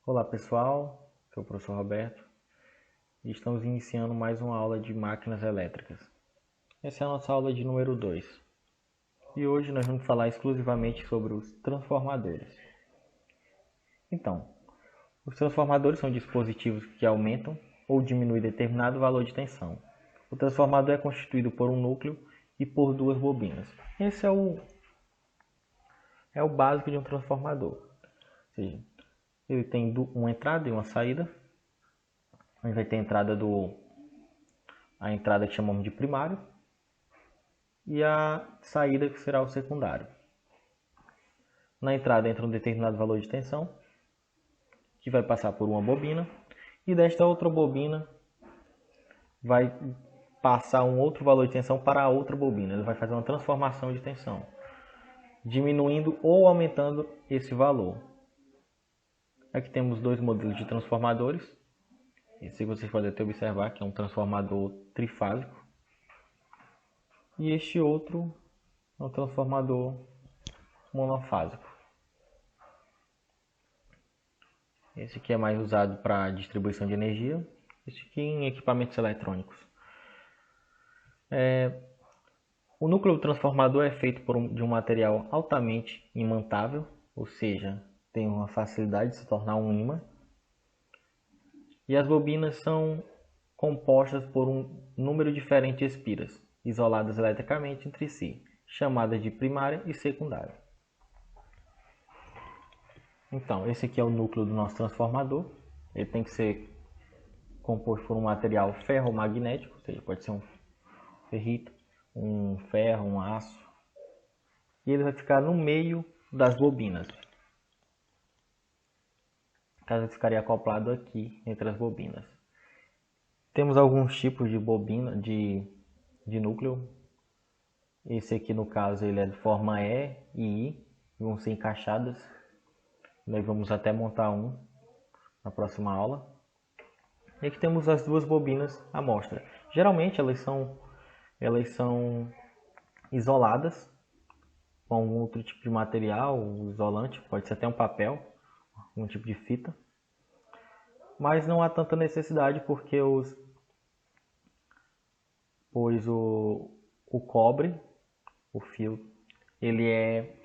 Olá pessoal, sou o professor Roberto e estamos iniciando mais uma aula de máquinas elétricas. Essa é a nossa aula de número 2 e hoje nós vamos falar exclusivamente sobre os transformadores. Então, os transformadores são dispositivos que aumentam ou diminuem determinado valor de tensão. O transformador é constituído por um núcleo e por duas bobinas. Esse é o básico de um transformador. Ou seja, ele tem uma entrada e uma saída. A gente vai ter a entrada que chamamos de primário e a saída que será o secundário. Na entrada entra um determinado valor de tensão que vai passar por uma bobina e desta outra bobina vai passar um outro valor de tensão para a outra bobina. Ele vai fazer uma transformação de tensão, diminuindo ou aumentando esse valor. Aqui temos dois modelos de transformadores. Esse vocês podem até observar que é um transformador trifásico. E este outro é um transformador monofásico. Esse aqui é mais usado para distribuição de energia. Esse aqui em equipamentos eletrônicos. O núcleo do transformador é feito de um material altamente imantável, ou seja, tem uma facilidade de se tornar um ímã. E as bobinas são compostas por um número diferente de espiras, isoladas eletricamente entre si, chamadas de primária e secundária. Então, esse aqui é o núcleo do nosso transformador. Ele tem que ser composto por um material ferromagnético, ou seja, pode ser um ferrito, um ferro, um aço. E ele vai ficar no meio das bobinas. O caso ficaria acoplado aqui entre as bobinas. Temos alguns tipos de bobina, de núcleo. Esse aqui, no caso, ele é de forma E e I, vão ser encaixadas. Nós vamos até montar um na próxima aula. E aqui temos as duas bobinas à mostra. Geralmente elas são isoladas com algum outro tipo de material, isolante, pode ser até um papel, um tipo de fita. Mas não há tanta necessidade porque o cobre, o fio, ele é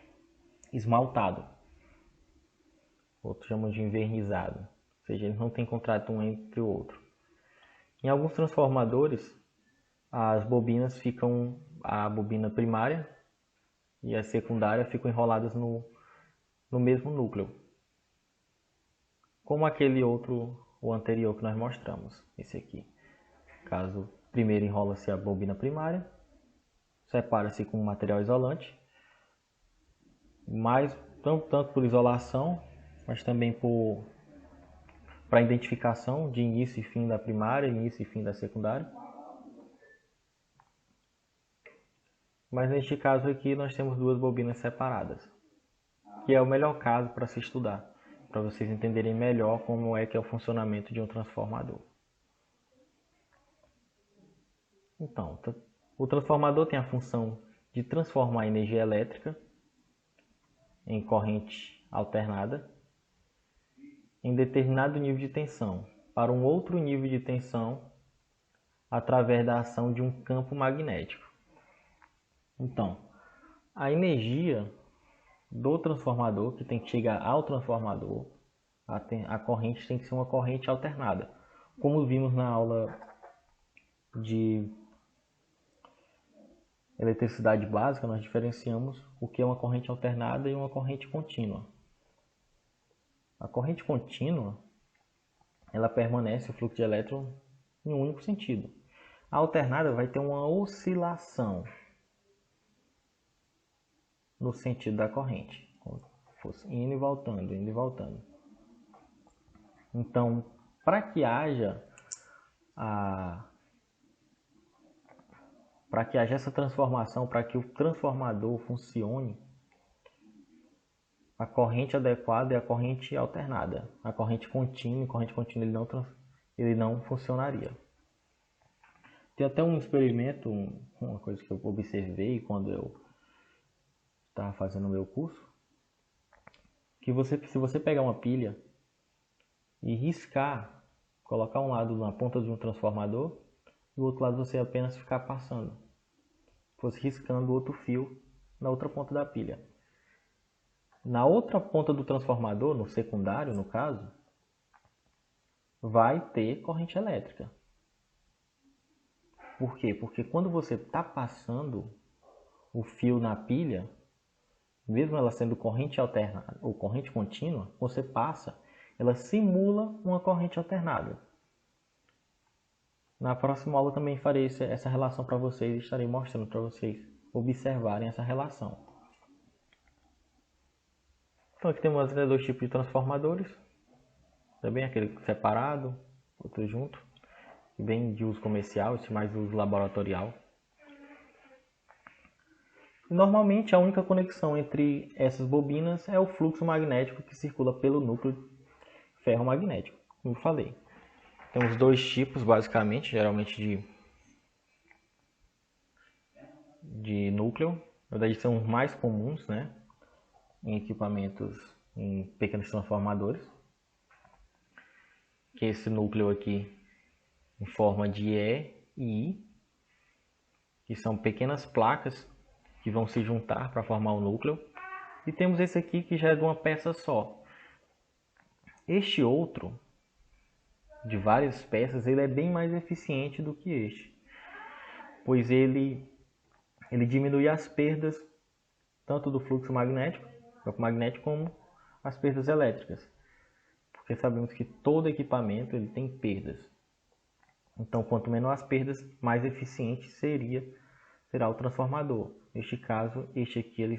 esmaltado. Outros chamam de envernizado. Ou seja, eles não têm contrato um entre o outro. Em alguns transformadores, as bobinas a bobina primária e a secundária ficam enroladas no mesmo núcleo. Como aquele outro, o anterior que nós mostramos, esse aqui. Caso primeiro enrola-se a bobina primária, separa-se com um material isolante, mas tanto por isolação, mas também para identificação de início e fim da primária, início e fim da secundária. Mas neste caso aqui nós temos duas bobinas separadas, que é o melhor caso para se estudar, para vocês entenderem melhor como é que é o funcionamento de um transformador. Então, o transformador tem a função de transformar a energia elétrica em corrente alternada em determinado nível de tensão para um outro nível de tensão através da ação de um campo magnético. Então, a energia do transformador, que tem que chegar ao transformador, a corrente tem que ser uma corrente alternada. Como vimos na aula de eletricidade básica, nós diferenciamos o que é uma corrente alternada e uma corrente contínua. A corrente contínua, ela permanece o fluxo de elétron em um único sentido. A alternada vai ter uma oscilação no sentido da corrente, como se fosse indo e voltando, indo e voltando. Então, para que haja essa transformação, para que o transformador funcione, a corrente adequada é a corrente alternada. A corrente contínua ele não funcionaria. Tem até um experimento, uma coisa que eu observei quando eu estava fazendo o meu curso, que se você pegar uma pilha e riscar, colocar um lado na ponta de um transformador e o outro lado você apenas ficar passando, fosse riscando outro fio na outra ponta da pilha. Na outra ponta do transformador, no secundário no caso, vai ter corrente elétrica. Por quê? Porque quando você está passando o fio na pilha, mesmo ela sendo corrente alternada ou corrente contínua, você passa, ela simula uma corrente alternada. Na próxima aula também farei essa relação para vocês e estarei mostrando para vocês observarem essa relação. Então aqui temos dois tipos de transformadores, também aquele separado, outro junto, bem de uso comercial, esse mais uso laboratorial. E normalmente a única conexão entre essas bobinas é o fluxo magnético que circula pelo núcleo ferromagnético, como eu falei. Temos dois tipos basicamente, geralmente de núcleo, na verdade são os mais comuns, né, em equipamentos, em pequenos transformadores, que é esse núcleo aqui em forma de E e I, que são pequenas placas que vão se juntar para formar o núcleo, e temos esse aqui que já é de uma peça só. Este outro, de várias peças, ele é bem mais eficiente do que este, pois ele diminui as perdas tanto do fluxo magnético, campo magnético, como as perdas elétricas, porque sabemos que todo equipamento ele tem perdas. Então, quanto menor as perdas, mais eficiente será o transformador. Neste caso, este aqui ele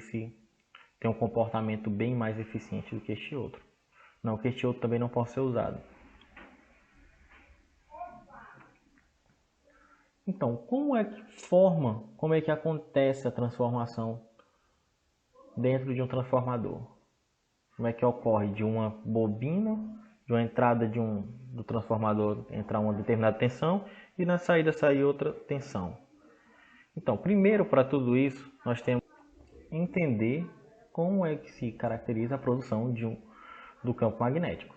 tem um comportamento bem mais eficiente do que este outro. Não que este outro também não possa ser usado. Então, como é que acontece a transformação dentro de um transformador? Como é que ocorre de uma bobina, de uma entrada do transformador entrar uma determinada tensão e na saída sair outra tensão? Então, primeiro para tudo isso, nós temos que entender como é que se caracteriza a produção do campo magnético.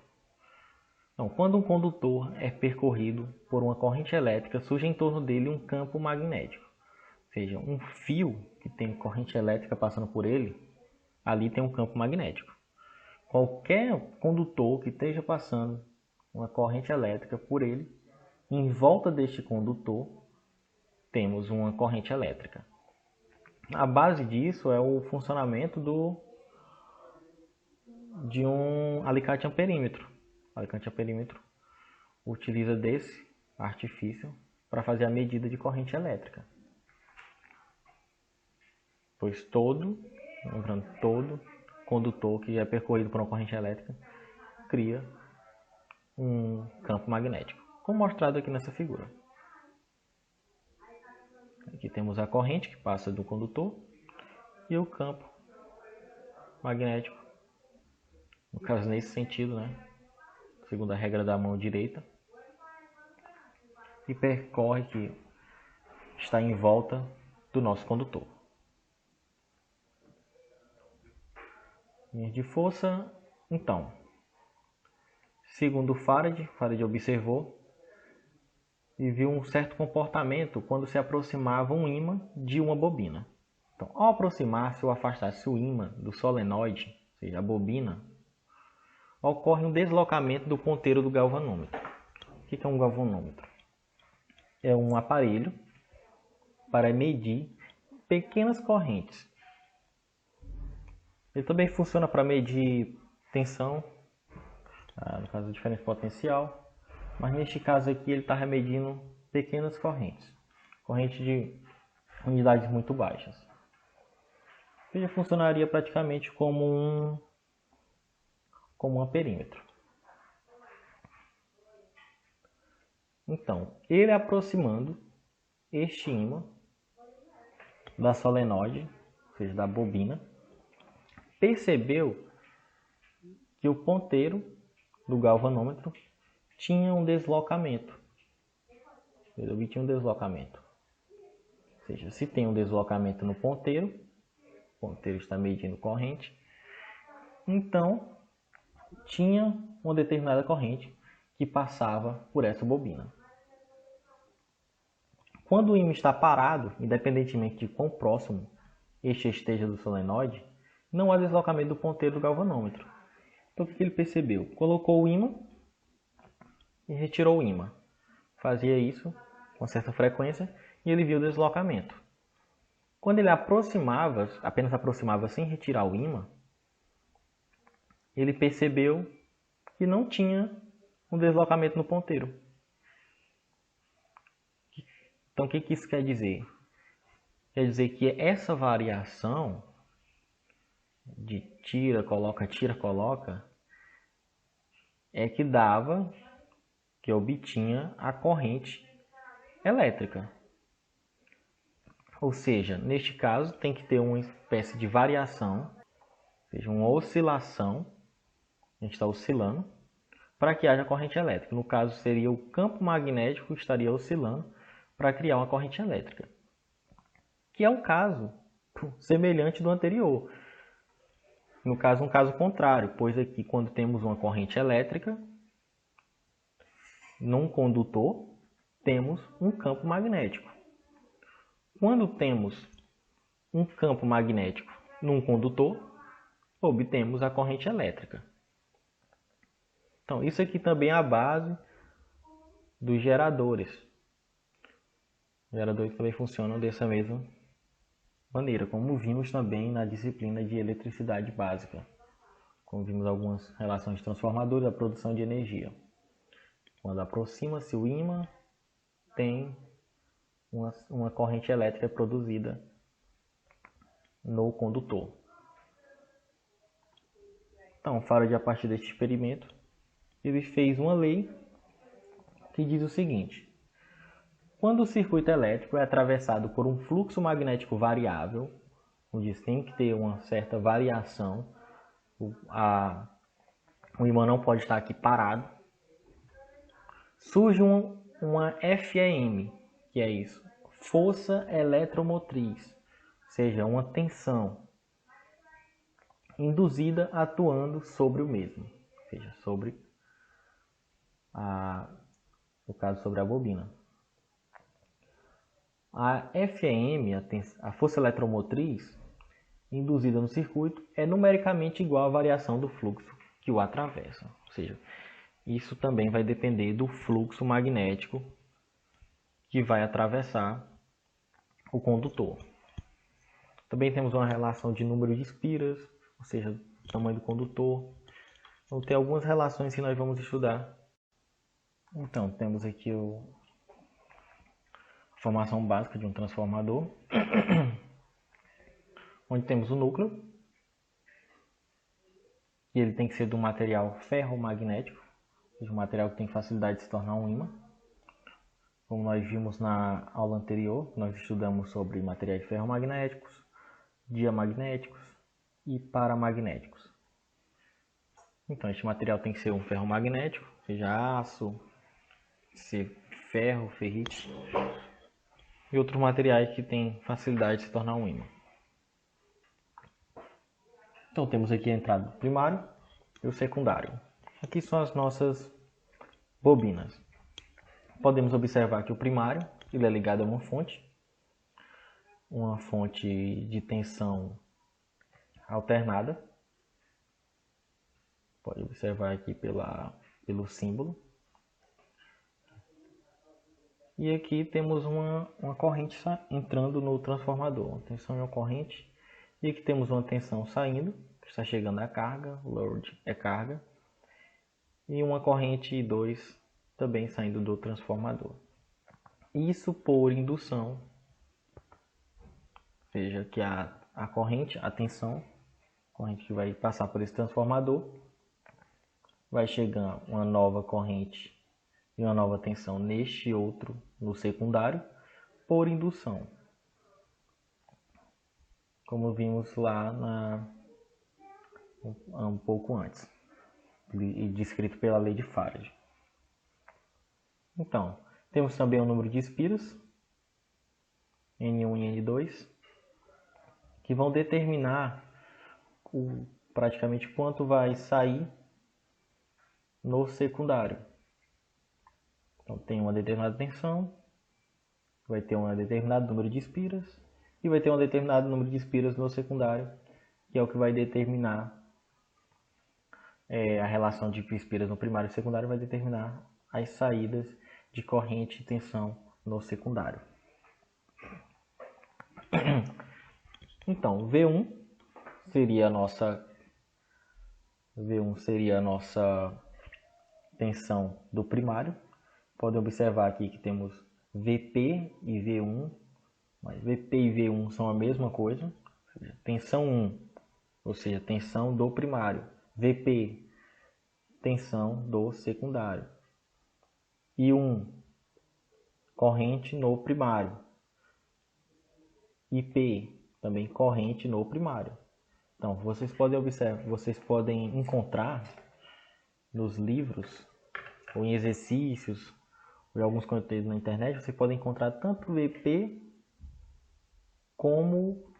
Então, quando um condutor é percorrido por uma corrente elétrica, surge em torno dele um campo magnético. Ou seja, um fio que tem corrente elétrica passando por ele, ali tem um campo magnético. Qualquer condutor que esteja passando uma corrente elétrica por ele, em volta deste condutor, temos uma corrente elétrica. A base disso é o funcionamento de um alicate amperímetro. O alicate amperímetro utiliza desse artifício para fazer a medida de corrente elétrica. Pois todo condutor que é percorrido por uma corrente elétrica cria um campo magnético, como mostrado aqui nessa figura. Aqui temos a corrente que passa do condutor e o campo magnético, no caso nesse sentido, né? Segundo a regra da mão direita, e percorre que está em volta do nosso condutor. Linha de força, então, segundo Faraday observou e viu um certo comportamento quando se aproximava um ímã de uma bobina. Então, ao aproximar-se ou afastar-se o ímã do solenoide, ou seja, a bobina, ocorre um deslocamento do ponteiro do galvanômetro. O que é um galvanômetro? É um aparelho para medir pequenas correntes. Ele também funciona para medir tensão, no caso diferença potencial, mas neste caso aqui ele está medindo pequenas correntes de unidades muito baixas. Ele funcionaria praticamente como um amperímetro. Então, ele aproximando este ímã da solenoide, ou seja, da bobina, percebeu que o ponteiro do galvanômetro tinha um deslocamento. Ele obtinha um deslocamento. Ou seja, se tem um deslocamento no ponteiro, o ponteiro está medindo corrente, então tinha uma determinada corrente que passava por essa bobina. Quando o ímã está parado, independentemente de quão próximo este esteja do solenoide, não há deslocamento do ponteiro do galvanômetro. Então o que ele percebeu? Colocou o ímã e retirou o ímã. Fazia isso com certa frequência e ele viu o deslocamento. Quando ele aproximava, apenas aproximava sem retirar o ímã, ele percebeu que não tinha um deslocamento no ponteiro. Então o que isso quer dizer? Quer dizer que essa variação de tira, coloca, é que dava, que obtinha a corrente elétrica. Ou seja, neste caso tem que ter uma espécie de variação, ou seja, uma oscilação, a gente está oscilando, para que haja corrente elétrica. No caso, seria o campo magnético que estaria oscilando para criar uma corrente elétrica. Que é um caso semelhante do anterior. No caso, um caso contrário, pois aqui quando temos uma corrente elétrica, num condutor, temos um campo magnético. Quando temos um campo magnético num condutor, obtemos a corrente elétrica. Então, isso aqui também é a base dos geradores. Os geradores também funcionam dessa mesma maneira, como vimos também na disciplina de eletricidade básica. Como vimos algumas relações de transformadores, a produção de energia. Quando aproxima-se o ímã, tem uma corrente elétrica produzida no condutor. Então, Faraday, a partir deste experimento, ele fez uma lei que diz o seguinte: quando o circuito elétrico é atravessado por um fluxo magnético variável, onde tem que ter uma certa variação, o ímã não pode estar aqui parado, surge uma FEM, que é isso, força eletromotriz, ou seja, uma tensão induzida atuando sobre o mesmo, ou seja, no caso sobre a bobina. A FEM, a força eletromotriz induzida no circuito, é numericamente igual à variação do fluxo que o atravessa. Ou seja, isso também vai depender do fluxo magnético que vai atravessar o condutor. Também temos uma relação de número de espiras, ou seja, tamanho do condutor. Então, tem algumas relações que nós vamos estudar. Então, temos aqui a formação básica de um transformador, onde temos o núcleo, e ele tem que ser de um material ferromagnético, ou seja, um material que tem facilidade de se tornar um ímã. Como nós vimos na aula anterior, nós estudamos sobre materiais ferromagnéticos, diamagnéticos e paramagnéticos. Então, este material tem que ser um ferromagnético, seja aço, ser ferro, ferrite e outros materiais que têm facilidade de se tornar um ímã. Então, temos aqui a entrada do primário e o secundário. Aqui são as nossas bobinas. Podemos observar que o primário ele é ligado a uma fonte de tensão alternada. Pode observar aqui pelo símbolo. E aqui temos uma corrente entrando no transformador, uma tensão e uma corrente. E aqui temos uma tensão saindo, que está chegando a carga, load é carga. E uma corrente 2 também saindo do transformador. Isso por indução, ou seja, que a corrente, a tensão, a corrente que vai passar por esse transformador, vai chegar uma nova corrente e uma nova tensão neste outro, no secundário, por indução. Como vimos lá um pouco antes, e descrito pela lei de Faraday. Então, temos também o número de espiras, N1 e N2, que vão determinar praticamente quanto vai sair no secundário. Então tem uma determinada tensão, vai ter um determinado número de espiras e vai ter um determinado número de espiras no secundário, que é o que vai determinar a relação de espiras no primário e secundário, vai determinar as saídas de corrente e tensão no secundário. Então, V1 seria a nossa tensão do primário. Podem observar aqui que temos VP e V1, mas VP e V1 são a mesma coisa. Tensão 1, ou seja, tensão do primário. VP, tensão do secundário. E 1, corrente no primário. IP, também corrente no primário. Então, vocês podem observar, vocês podem encontrar nos livros ou em exercícios ou em alguns conteúdos na internet, vocês podem encontrar tanto VP como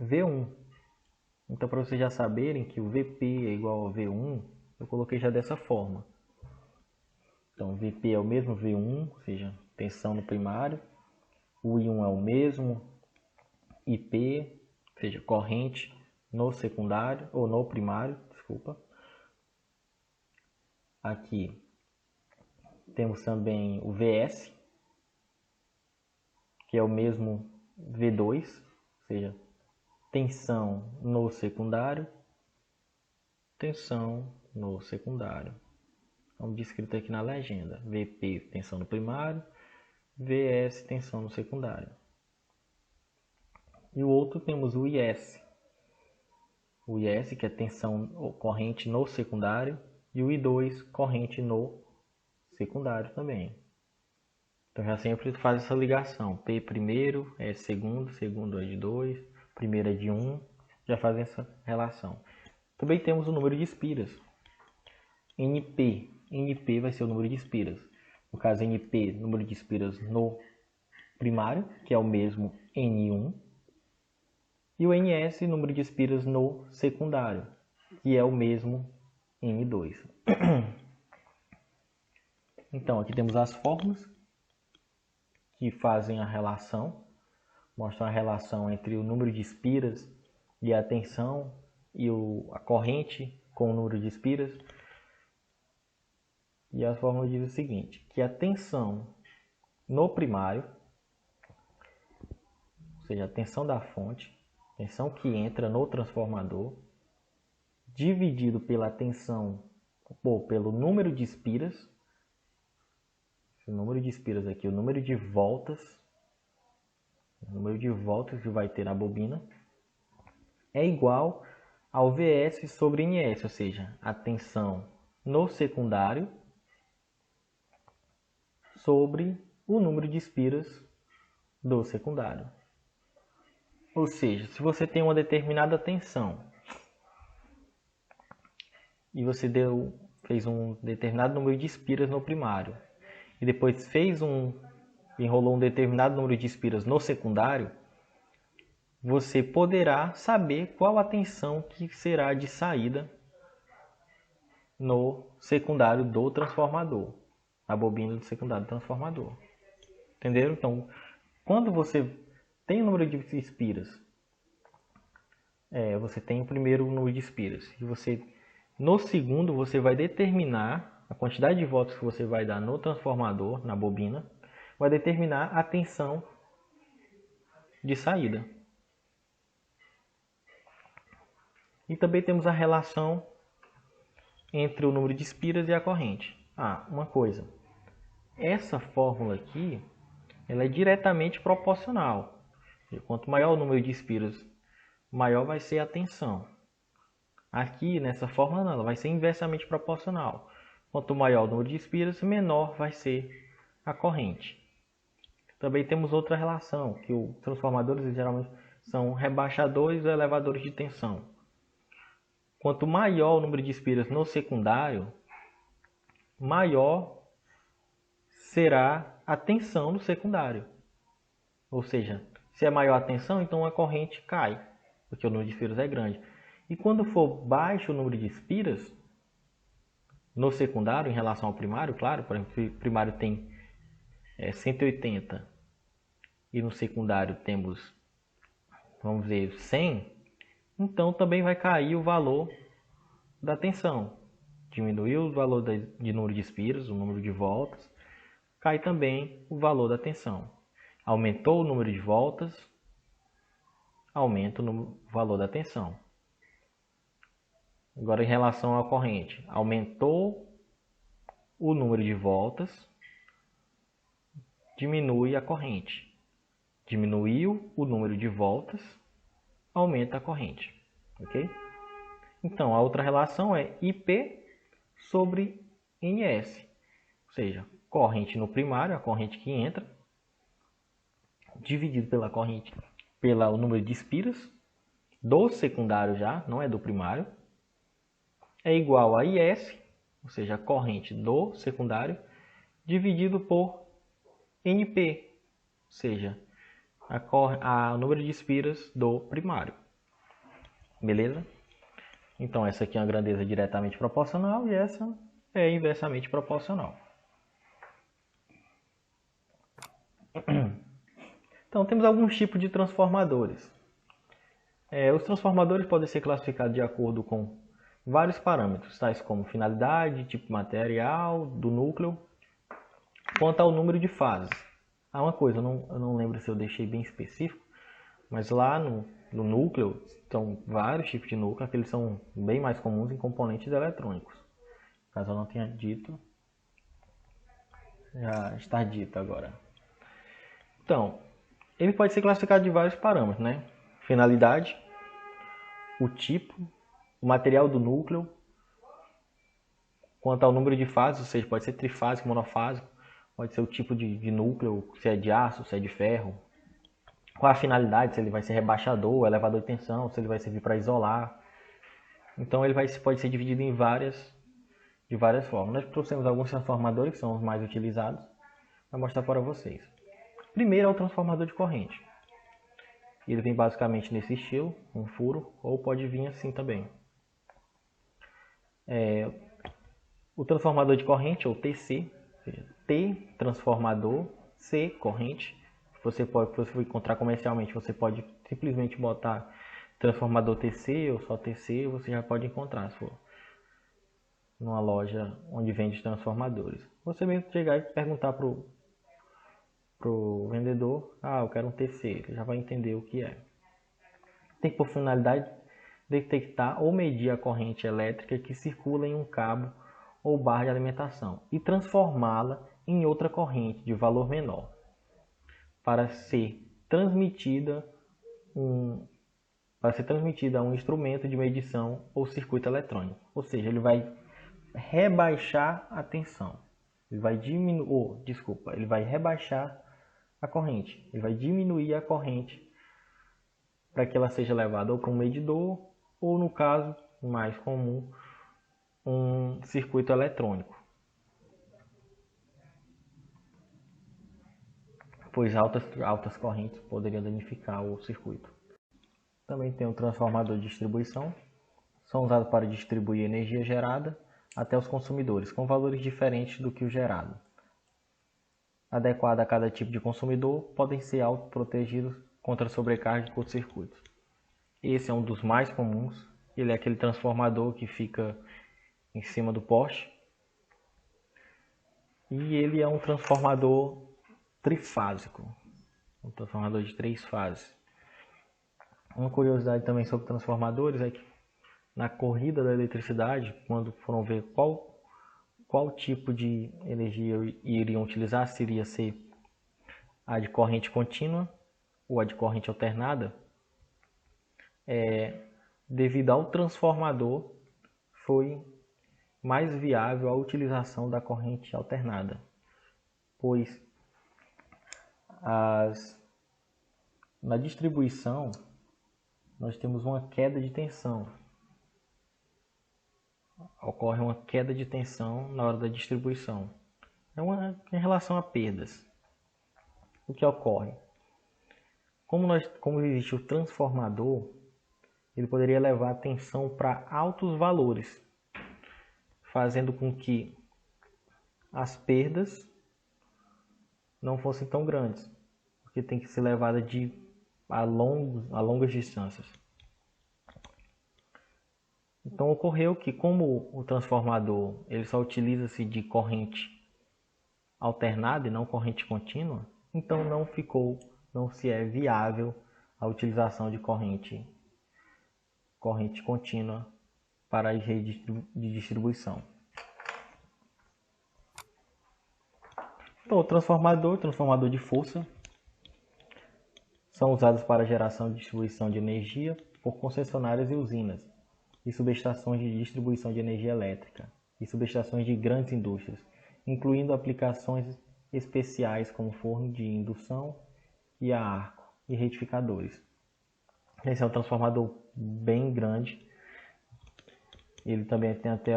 V1. Então, para vocês já saberem que o VP é igual a V1, eu coloquei já dessa forma. Então, VP é o mesmo V1, ou seja, tensão no primário. O I1 é o mesmo, IP, ou seja, corrente no secundário, ou no primário, desculpa. Aqui temos também o VS, que é o mesmo V2, ou seja, tensão no secundário, tensão no secundário. Como descrito aqui na legenda, VP, tensão no primário, VS, tensão no secundário. E o outro temos o IS. O IS, que é tensão corrente no secundário, e o I2, corrente no secundário também. Então já sempre faz essa ligação. P primeiro é segundo, segundo é de 2, primeiro é de 1, já fazem essa relação. Também temos o número de espiras. NP. NP vai ser o número de espiras. No caso, NP, número de espiras no primário, que é o mesmo N1. E o NS, número de espiras no secundário, que é o mesmo N2. Então, aqui temos as fórmulas que fazem a relação, mostram a relação entre o número de espiras e a tensão e a corrente com o número de espiras. E a fórmula diz o seguinte, que a tensão no primário, ou seja, a tensão da fonte, tensão que entra no transformador, dividido pela tensão, ou pelo número de espiras, o número de espiras aqui, o número de voltas que vai ter na bobina, é igual ao VS sobre NS, ou seja, a tensão no secundário sobre o número de espiras do secundário. Ou seja, se você tem uma determinada tensão e você fez um determinado número de espiras no primário e depois enrolou um determinado número de espiras no secundário, você poderá saber qual a tensão que será de saída no secundário do transformador, a bobina do secundário do transformador. Entenderam? Então, quando você tem o número de espiras, você tem o primeiro número de espiras, e no segundo você vai determinar a quantidade de voltas que você vai dar no transformador, na bobina, vai determinar a tensão de saída. E também temos a relação entre o número de espiras e a corrente. Uma coisa, essa fórmula aqui, ela é diretamente proporcional. Quanto maior o número de espiras, maior vai ser a tensão. Aqui, nessa fórmula, não, ela vai ser inversamente proporcional. Quanto maior o número de espiras, menor vai ser a corrente. Também temos outra relação, que os transformadores geralmente são rebaixadores ou elevadores de tensão. Quanto maior o número de espiras no secundário, maior será a tensão no secundário. Ou seja, se é maior a tensão, então a corrente cai, porque o número de espiras é grande. E quando for baixo o número de espiras, no secundário em relação ao primário, claro, por exemplo, o primário tem 180 e no secundário temos, vamos ver, 100, então também vai cair o valor da tensão. Diminuiu o valor de número de espiras, o número de voltas, cai também o valor da tensão. Aumentou o número de voltas, aumenta o valor da tensão. Agora, em relação à corrente, aumentou o número de voltas, diminui a corrente. Diminuiu o número de voltas, aumenta a corrente. Ok? Então, a outra relação é IP sobre NS. Ou seja, corrente no primário, a corrente que entra, dividido pela corrente, pelo número de espiras, do secundário já, não é do primário, é igual a IS, ou seja, a corrente do secundário, dividido por NP, ou seja, o número de espiras do primário. Beleza? Então, essa aqui é uma grandeza diretamente proporcional e essa é inversamente proporcional. Então, temos alguns tipos de transformadores. Os transformadores podem ser classificados de acordo com vários parâmetros, tais como finalidade, tipo material, do núcleo, quanto ao número de fases. Há uma coisa, eu não lembro se eu deixei bem específico, mas lá no núcleo, são vários tipos de núcleo, aqueles são bem mais comuns em componentes eletrônicos. Caso eu não tenha dito, já está dito agora. Então, ele pode ser classificado de vários parâmetros, né? Finalidade, o tipo, o material do núcleo, quanto ao número de fases, ou seja, pode ser trifásico, monofásico, pode ser o tipo de núcleo, se é de aço, se é de ferro, qual a finalidade, se ele vai ser rebaixador, elevador de tensão, se ele vai servir para isolar. Então ele pode ser dividido de várias formas. Nós trouxemos alguns transformadores que são os mais utilizados para mostrar para vocês. Primeiro é o transformador de corrente. Ele vem basicamente nesse estilo, um furo, ou pode vir assim também. O transformador de corrente, ou TC, T transformador, C corrente. Se você for encontrar comercialmente, você pode simplesmente botar transformador TC ou só TC, você já pode encontrar se for numa loja onde vende transformadores. Você mesmo chegar e perguntar pro vendedor, eu quero um TC, ele já vai entender o que é. Tem por finalidade detectar ou medir a corrente elétrica que circula em um cabo ou barra de alimentação e transformá-la em outra corrente de valor menor para ser transmitida a um instrumento de medição ou circuito eletrônico. Ou seja, ele vai rebaixar a tensão. Ele vai rebaixar a corrente. Ele vai diminuir a corrente para que ela seja levada ou para um medidor ou, no caso mais comum, um circuito eletrônico. Pois altas correntes poderiam danificar o circuito. Também tem o transformador de distribuição. São usados para distribuir energia gerada até os consumidores, com valores diferentes do que o gerado. Adequado a cada tipo de consumidor, podem ser autoprotegidos contra sobrecarga de curto-circuito. Esse é um dos mais comuns. Ele é aquele transformador que fica em cima do poste. E ele é um transformador trifásico, um transformador de 3 fases. Uma curiosidade também sobre transformadores é que na corrida da eletricidade, quando foram ver qual tipo de energia iriam utilizar, se iria ser a de corrente contínua ou a de corrente alternada, devido ao transformador, foi mais viável a utilização da corrente alternada, pois na distribuição nós temos uma queda de tensão. Ocorre uma queda de tensão na hora da distribuição. Em relação a perdas. O que ocorre? Como existe o transformador, ele poderia levar a tensão para altos valores, fazendo com que as perdas não fossem tão grandes, porque tem que ser levada a longas distâncias. Então ocorreu que, como o transformador ele só utiliza-se de corrente alternada e não corrente contínua, então não se é viável a utilização de corrente contínua para as redes de distribuição. Então, o transformador de força, são usados para geração e distribuição de energia por concessionárias e usinas, e subestações de distribuição de energia elétrica, e subestações de grandes indústrias, incluindo aplicações especiais como forno de indução e a arco, e retificadores. Esse é um transformador bem grande. Ele também tem até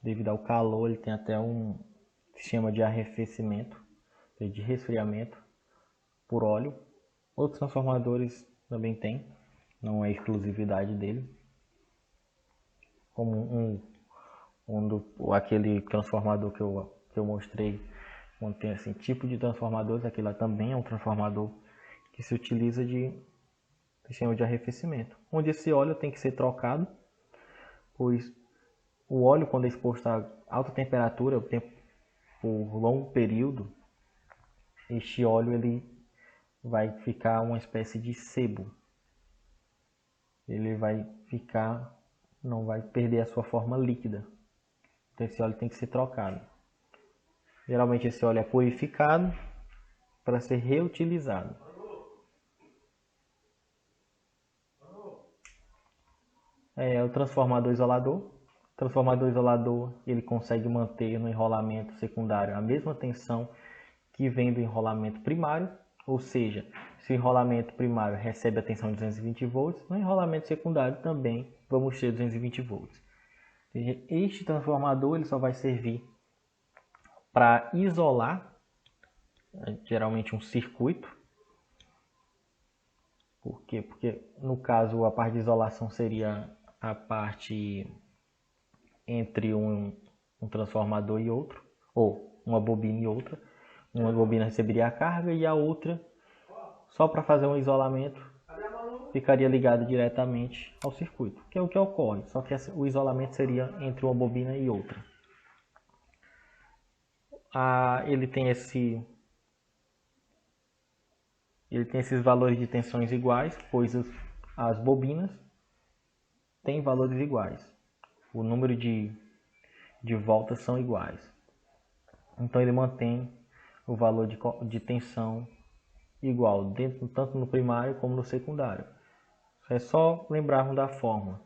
devido ao calor, ele tem até um sistema de arrefecimento, de resfriamento por óleo. Outros transformadores também tem, não é exclusividade dele. Como aquele transformador que eu mostrei, onde tem assim, tipo de transformadores, aquele lá também é um transformador que se utiliza de sistema de arrefecimento, onde esse óleo tem que ser trocado, pois o óleo, quando é exposto a alta temperatura por longo período, este óleo ele vai ficar uma espécie de sebo. Ele vai ficar, não vai perder a sua forma líquida. Então esse óleo tem que ser trocado. Geralmente esse óleo é purificado para ser reutilizado. O transformador isolador. O transformador isolador ele consegue manter no enrolamento secundário a mesma tensão que vem do enrolamento primário, ou seja, se o enrolamento primário recebe a tensão de 220 volts, no enrolamento secundário também vamos ter 220 volts. Este transformador ele só vai servir para isolar, geralmente um circuito. Por quê? Porque no caso a parte de isolação seria a parte entre um transformador e outro, ou uma bobina e outra. Uma bobina receberia a carga e a outra, só para fazer um isolamento, ficaria ligada diretamente ao circuito, que é o que ocorre, só que o isolamento seria entre uma bobina e outra. Ele tem esses valores de tensões iguais, pois as bobinas têm valores iguais. O número de voltas são iguais. Então ele mantém o valor de tensão igual, tanto no primário como no secundário. É só lembrarmos da fórmula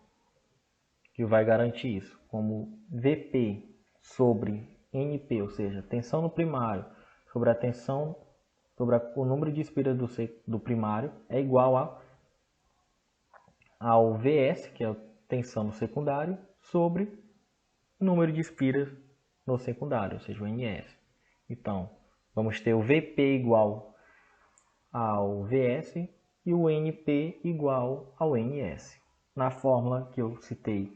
que vai garantir isso, como Vp sobre Np, ou seja, tensão no primário sobre a tensão sobre o número de espiras do primário é igual ao Vs, que é a tensão no secundário, sobre o número de espiras no secundário, ou seja, o Ns. Então, vamos ter o Vp igual ao Vs e o Np igual ao Ns, na fórmula que eu citei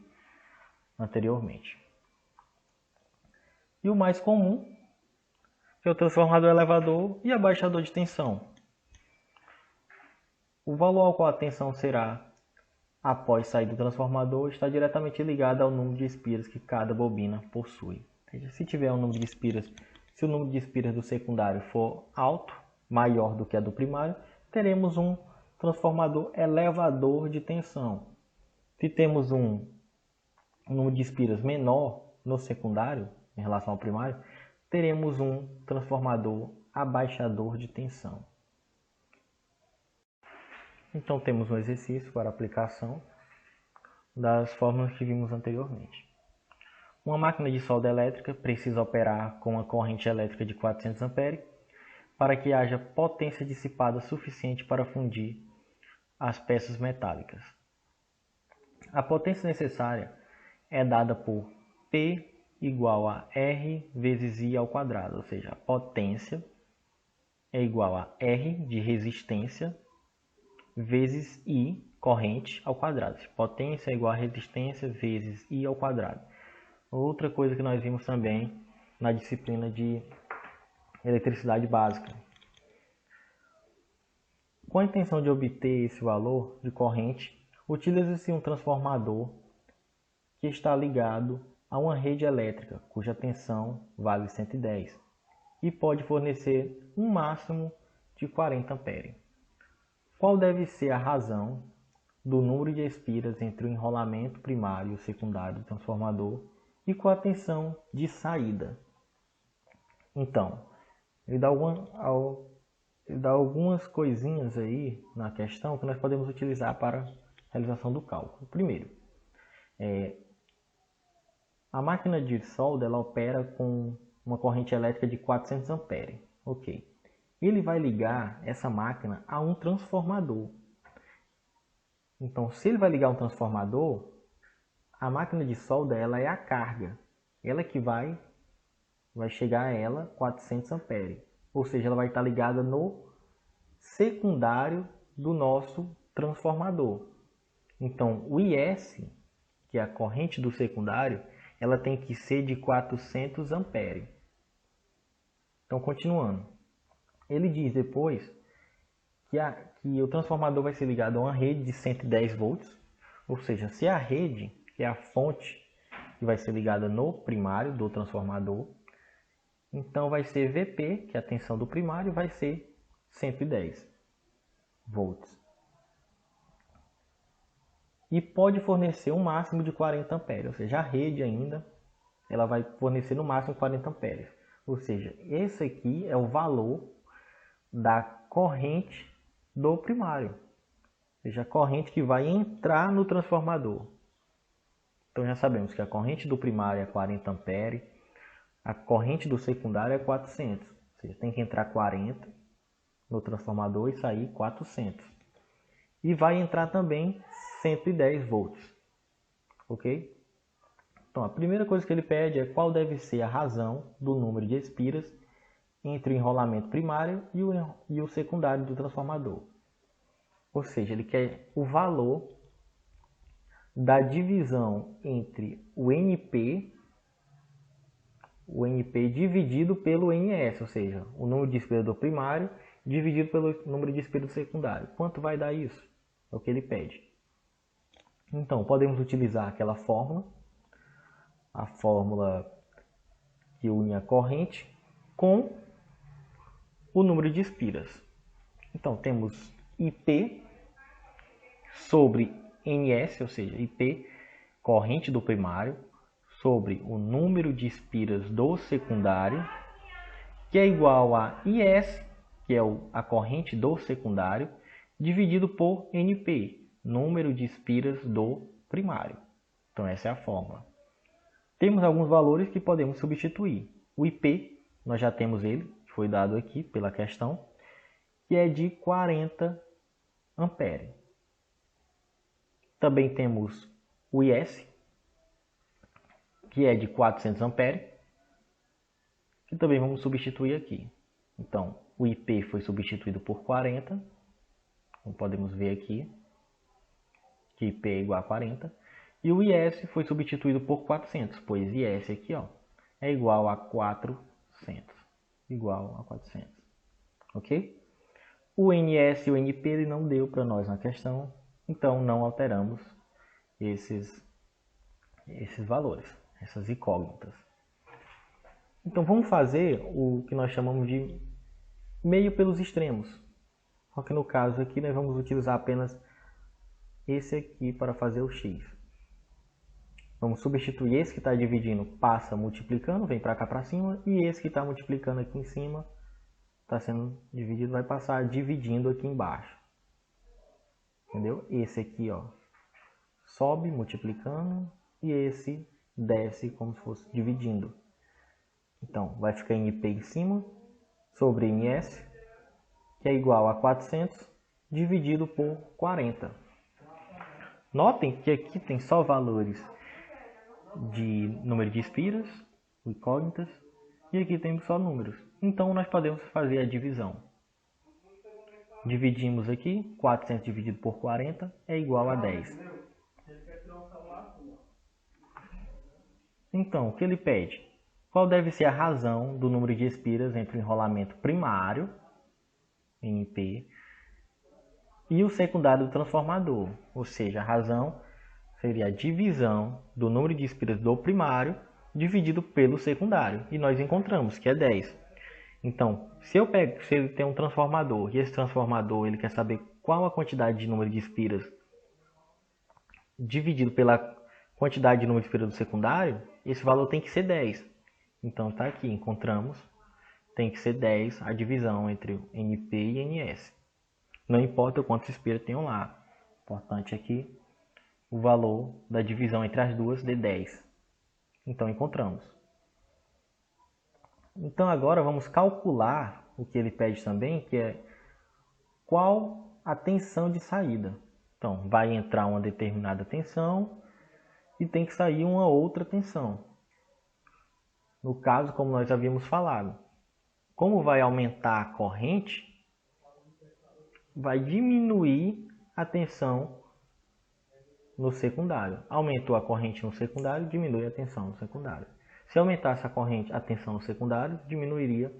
anteriormente. E o mais comum é o transformador elevador e abaixador de tensão. O valor ao qual a tensão será após sair do transformador está diretamente ligado ao número de espiras que cada bobina possui. Se tiver um número de espiras, se o número de espiras do secundário for alto, maior do que a do primário, teremos um transformador elevador de tensão. Se temos um número de espiras menor no secundário, em relação ao primário, teremos um transformador abaixador de tensão. Então temos um exercício para aplicação das fórmulas que vimos anteriormente. Uma máquina de solda elétrica precisa operar com uma corrente elétrica de 400 A para que haja potência dissipada suficiente para fundir as peças metálicas. A potência necessária é dada por P igual a R vezes I ao quadrado, ou seja, a potência é igual a R de resistência vezes I, corrente, ao quadrado. Potência é igual a resistência vezes I ao quadrado. Outra coisa que nós vimos também na disciplina de eletricidade básica. Com a intenção de obter esse valor de corrente, utiliza-se um transformador que está ligado a uma rede elétrica, cuja tensão vale 110 e pode fornecer um máximo de 40 amperes. Qual deve ser a razão do número de espiras entre o enrolamento primário e o secundário do transformador e com a tensão de saída? Então, ele dá algumas coisinhas aí na questão que nós podemos utilizar para a realização do cálculo. Primeiro, a máquina de solda ela opera com uma corrente elétrica de 400 amperes. Ok. Ele vai ligar essa máquina a um transformador. Então, se ele vai ligar um transformador, a máquina de solda ela é a carga. Ela que vai chegar a ela 400 amperes. Ou seja, ela vai estar ligada no secundário do nosso transformador. Então, o IS, que é a corrente do secundário, ela tem que ser de 400 amperes. Então, continuando. Ele diz depois que o transformador vai ser ligado a uma rede de 110 volts. Ou seja, se a rede, que é a fonte que vai ser ligada no primário do transformador, então vai ser VP, que é a tensão do primário, vai ser 110 volts. E pode fornecer um máximo de 40 amperes, ou seja, a rede ainda ela vai fornecer no máximo 40 amperes. Ou seja, esse aqui é o valor da corrente do primário, ou seja, a corrente que vai entrar no transformador. Então já sabemos que a corrente do primário é 40 amperes, a corrente do secundário é 400, ou seja, tem que entrar 40 no transformador e sair 400. E vai entrar também 110 volts, ok? Então a primeira coisa que ele pede é qual deve ser a razão do número de espiras entre o enrolamento primário e o secundário do transformador. Ou seja, ele quer o valor da divisão entre o NP dividido pelo NS, ou seja, o número de espiras do primário dividido pelo número de espiras do secundário. Quanto vai dar isso? É o que ele pede. Então, podemos utilizar aquela fórmula, a fórmula que une a corrente com o número de espiras. Então, temos IP sobre NS, ou seja, IP, corrente do primário, sobre o número de espiras do secundário, que é igual a IS, que é a corrente do secundário, dividido por NP, número de espiras do primário. Então, essa é a fórmula. Temos alguns valores que podemos substituir. O IP, nós já temos ele, que foi dado aqui pela questão, que é de 40 amperes. Também temos o IS, que é de 400 amperes, que também vamos substituir aqui. Então, o IP foi substituído por 40, como podemos ver aqui, que IP é igual a 40. E o IS foi substituído por 400, pois IS aqui ó, é igual a 400. Igual a 400. Ok? O NS e o NP ele não deu para nós na questão, então não alteramos esses valores, essas incógnitas. Então vamos fazer o que nós chamamos de meio pelos extremos. Só que no caso aqui nós vamos utilizar apenas esse aqui para fazer o x. Vamos substituir esse que está dividindo, passa multiplicando, vem para cá para cima, e esse que está multiplicando aqui em cima, está sendo dividido, vai passar dividindo aqui embaixo. Entendeu? Esse aqui ó, sobe multiplicando, e esse desce como se fosse dividindo. Então, vai ficar NP em cima, sobre NS, que é igual a 400, dividido por 40. Notem que aqui tem só valores de número de espiras, incógnitas, e aqui temos só números. Então, nós podemos fazer a divisão. Dividimos aqui, 400 dividido por 40 é igual a 10. Então, o que ele pede? Qual deve ser a razão do número de espiras entre o enrolamento primário, NP, e o secundário do transformador? Ou seja, a razão seria a divisão do número de espiras do primário dividido pelo secundário. E nós encontramos que é 10. Então, se ele tem um transformador e esse transformador ele quer saber qual a quantidade de número de espiras dividido pela quantidade de número de espiras do secundário, esse valor tem que ser 10. Então, está aqui, encontramos, tem que ser 10 a divisão entre NP e NS. Não importa quantas espiras tenham lá. Importante aqui o valor da divisão entre as duas de 10. Então, encontramos. Então, agora vamos calcular o que ele pede também, que é qual a tensão de saída. Então, vai entrar uma determinada tensão e tem que sair uma outra tensão. No caso, como nós havíamos falado, como vai aumentar a corrente, vai diminuir a tensão no secundário. Aumentou a corrente no secundário, diminui a tensão no secundário. Se aumentasse a tensão no secundário, diminuiria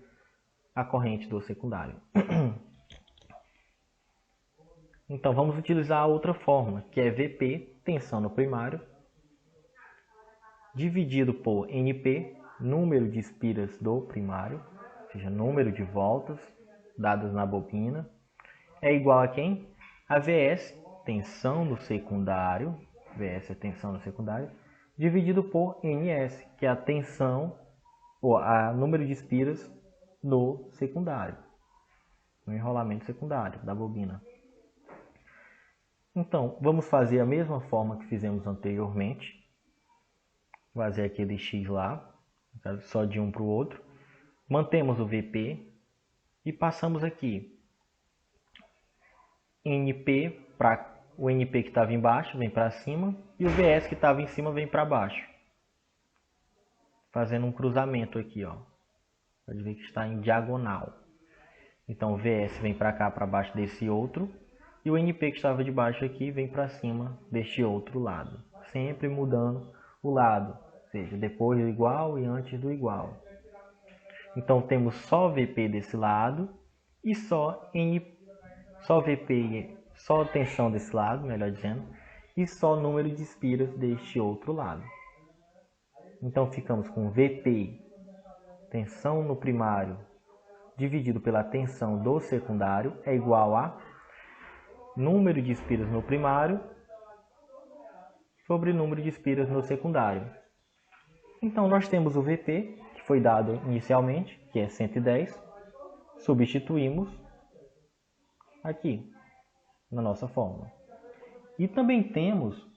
a corrente do secundário. Então, vamos utilizar a outra fórmula, que é VP, tensão no primário, dividido por NP, número de espiras do primário, ou seja, número de voltas dadas na bobina, é igual a quem? A VS, tensão no secundário, VS é tensão no secundário, dividido por NS, que é a tensão, ou a número de espiras no secundário, no enrolamento secundário da bobina. Então, vamos fazer a mesma forma que fizemos anteriormente. Vou fazer aquele X lá, só de um para o outro. Mantemos o VP e passamos aqui NP para o NP que estava embaixo, vem para cima, e o VS que estava em cima vem para baixo. Fazendo um cruzamento aqui, ó. Pode ver que está em diagonal. Então o VS vem para cá, para baixo desse outro, e o NP que estava de baixo aqui vem para cima deste outro lado. Sempre mudando o lado, ou seja, depois do igual e antes do igual. Então temos só VP desse lado e só VP, só tensão desse lado, melhor dizendo, e só número de espiras deste outro lado. Então ficamos com VP, tensão no primário, dividido pela tensão do secundário, é igual a número de espiras no primário sobre número de espiras no secundário. Então nós temos o VP, que foi dado inicialmente, que é 110, substituímos aqui na nossa fórmula. E também temos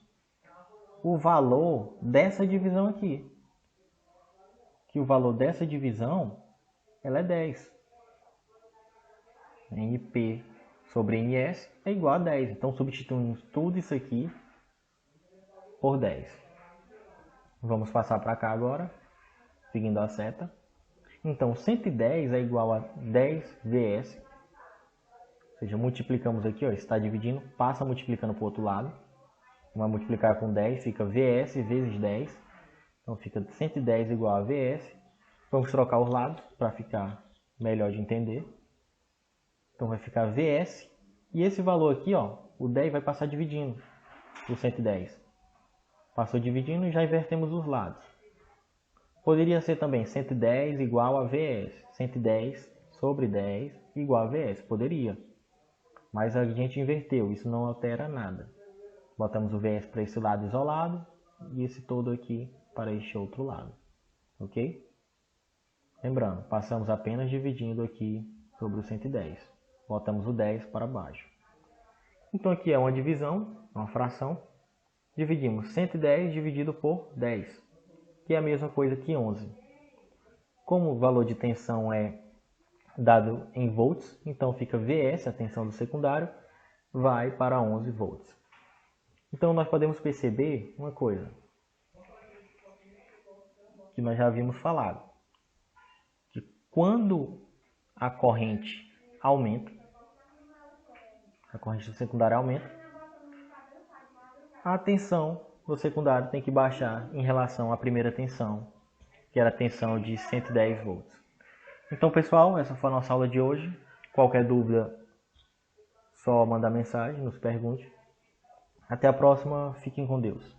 o valor dessa divisão aqui, que o valor dessa divisão ela é 10. NP sobre NS é igual a 10. Então substituímos tudo isso aqui por 10. Vamos passar para cá agora, seguindo a seta. Então 110 é igual a 10 VS. Ou seja, multiplicamos aqui, ó, está dividindo, passa multiplicando para o outro lado. Vai multiplicar com 10, fica VS vezes 10. Então fica 110 igual a VS. Vamos trocar os lados para ficar melhor de entender. Então vai ficar VS. E esse valor aqui, ó, o 10 vai passar dividindo o 110. Passou dividindo e já invertemos os lados. Poderia ser também 110 igual a VS. 110 sobre 10 igual a VS. Poderia. Mas a gente inverteu. Isso não altera nada. Botamos o VS para esse lado isolado e esse todo aqui para este outro lado. Ok? Lembrando, passamos apenas dividindo aqui sobre o 110. Botamos o 10 para baixo. Então aqui é uma divisão, uma fração. Dividimos 110 dividido por 10, que é a mesma coisa que 11. Como o valor de tensão é dado em volts, então fica VS, a tensão do secundário, vai para 11 volts. Então nós podemos perceber uma coisa que nós já havíamos falado, que quando a corrente aumenta, a corrente secundária aumenta, a tensão no secundário tem que baixar em relação à primeira tensão, que era a tensão de 110 volts. Então, pessoal, essa foi a nossa aula de hoje. Qualquer dúvida, só mandar mensagem, nos pergunte. Até a próxima, fiquem com Deus.